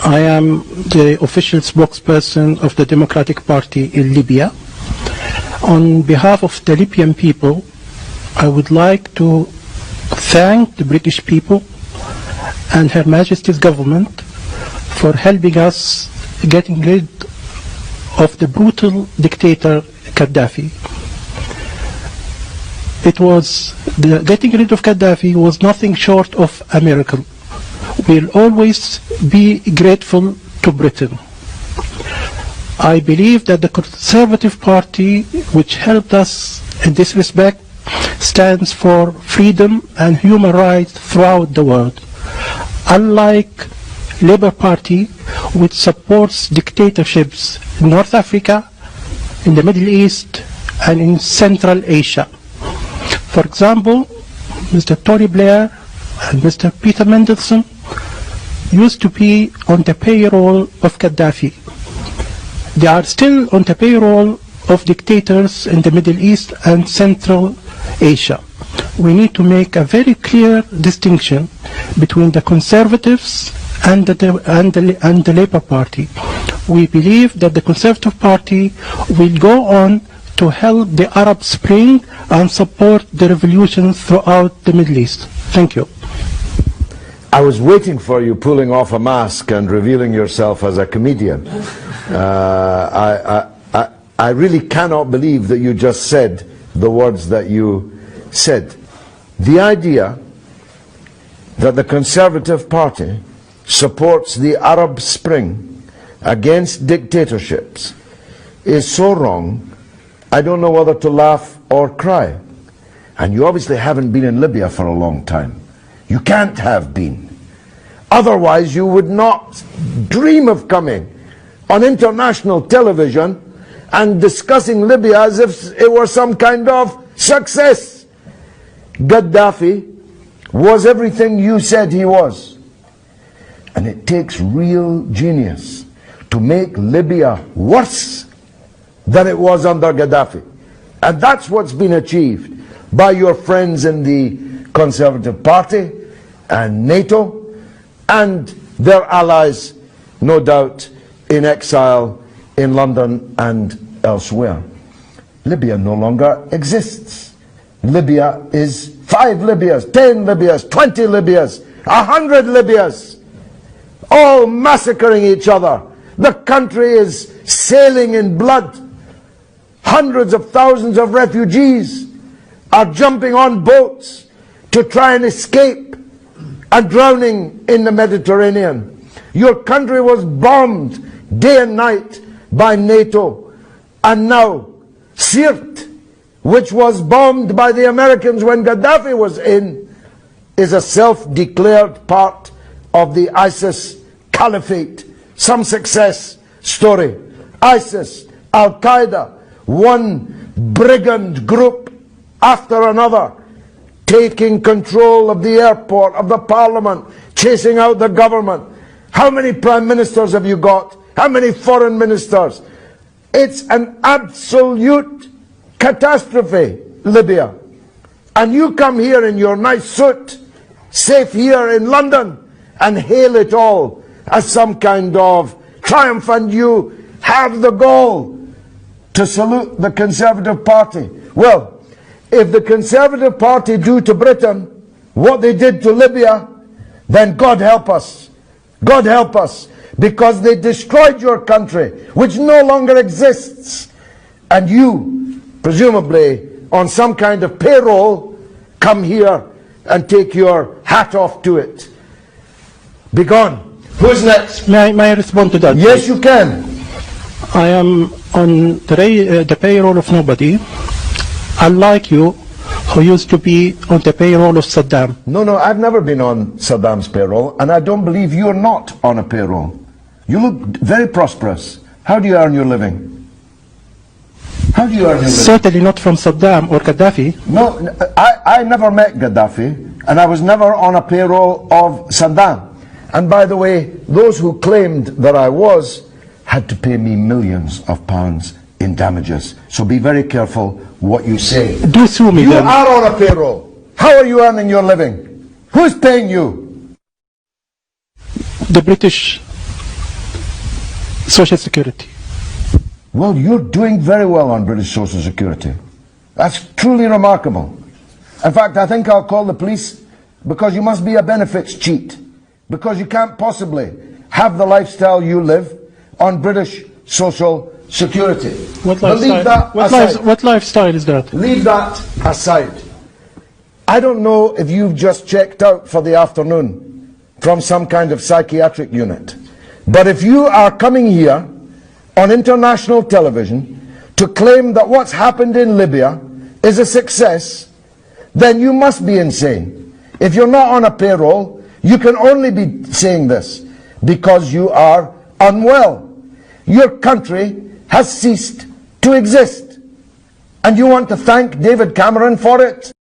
I am the official spokesperson of the Democratic Party in Libya. On behalf of the Libyan people, I would like to thank the British people and Her Majesty's government for helping us getting rid of the brutal dictator Gaddafi. Getting rid of Gaddafi was nothing short of a miracle. We'll always be grateful to Britain. I believe that the Conservative Party, which helped us in this respect, stands for freedom and human rights throughout the world. Unlike Labour Party, which supports dictatorships in North Africa, in the Middle East, and in Central Asia. For example, Mr. Tony Blair and Mr. Peter Mandelson used to be on the payroll of Gaddafi. They are still on the payroll of dictators in the Middle East and Central Asia. We need to make a very clear distinction between the Conservatives and the Labour Party. We believe that the Conservative Party will go on to help the Arab Spring and support the revolution throughout the Middle East. Thank you. I was waiting for you pulling off a mask and revealing yourself as a comedian. I really cannot believe that you just said the words that you said. The idea that the Conservative Party supports the Arab Spring against dictatorships is so wrong, I don't know whether to laugh or cry. And you obviously haven't been in Libya for a long time. You can't have been. Otherwise you would not dream of coming on international television and discussing Libya as if it were some kind of success. Gaddafi was everything you said he was. And it takes real genius to make Libya worse than it was under Gaddafi. And that's what's been achieved by your friends in the Conservative Party and NATO and their allies, no doubt, in exile in London and elsewhere. Libya no longer exists. Libya is 5 Libyas, 10 Libyas, 20 Libyas, 100 Libyas, all massacring each other. The country is sailing in blood. Hundreds of thousands of refugees are jumping on boats to try and escape and drowning in the Mediterranean. Your country was bombed day and night by NATO. And now Sirte, which was bombed by the Americans when Gaddafi was in, is a self-declared part of the ISIS caliphate. Some success story. ISIS, Al-Qaeda, one brigand group after another, taking control of the airport, of the parliament, chasing out the government. How many prime ministers have you got? How many foreign ministers? It's an absolute catastrophe, Libya. And you come here in your nice suit, safe here in London, and hail it all as some kind of triumph, and you have the gall to salute the Conservative Party. Well, if the Conservative Party do to Britain what they did to Libya, then God help us. God help us. Because they destroyed your country, which no longer exists. And you, presumably on some kind of payroll, come here and take your hat off to it. Be gone. Who's next? May I respond to that? Yes, you can. I am on the payroll of nobody, unlike you, who used to be on the payroll of Saddam. No, I've never been on Saddam's payroll, and I don't believe you're not on a payroll. You look very prosperous. How do you earn your living? How do you earn your living? Certainly not from Saddam or Gaddafi. No, I never met Gaddafi, and I was never on a payroll of Saddam. And by the way, those who claimed that I was had to pay me millions of pounds in damages. So be very careful what you say. Do sue me then. You are on a payroll. How are you earning your living? Who's paying you? The British Social Security. Well, you're doing very well on British Social Security. That's truly remarkable. In fact, I think I'll call the police, because you must be a benefits cheat, because you can't possibly have the lifestyle you live on British Social Security. What But leave that aside. what lifestyle is that? Leave that aside. I don't know if you've just checked out for the afternoon from some kind of psychiatric unit, but if you are coming here on international television to claim that what's happened in Libya is a success, then you must be insane. If you're not on a payroll, you can only be saying this because you are unwell. Your country has ceased to exist, and you want to thank David Cameron for it?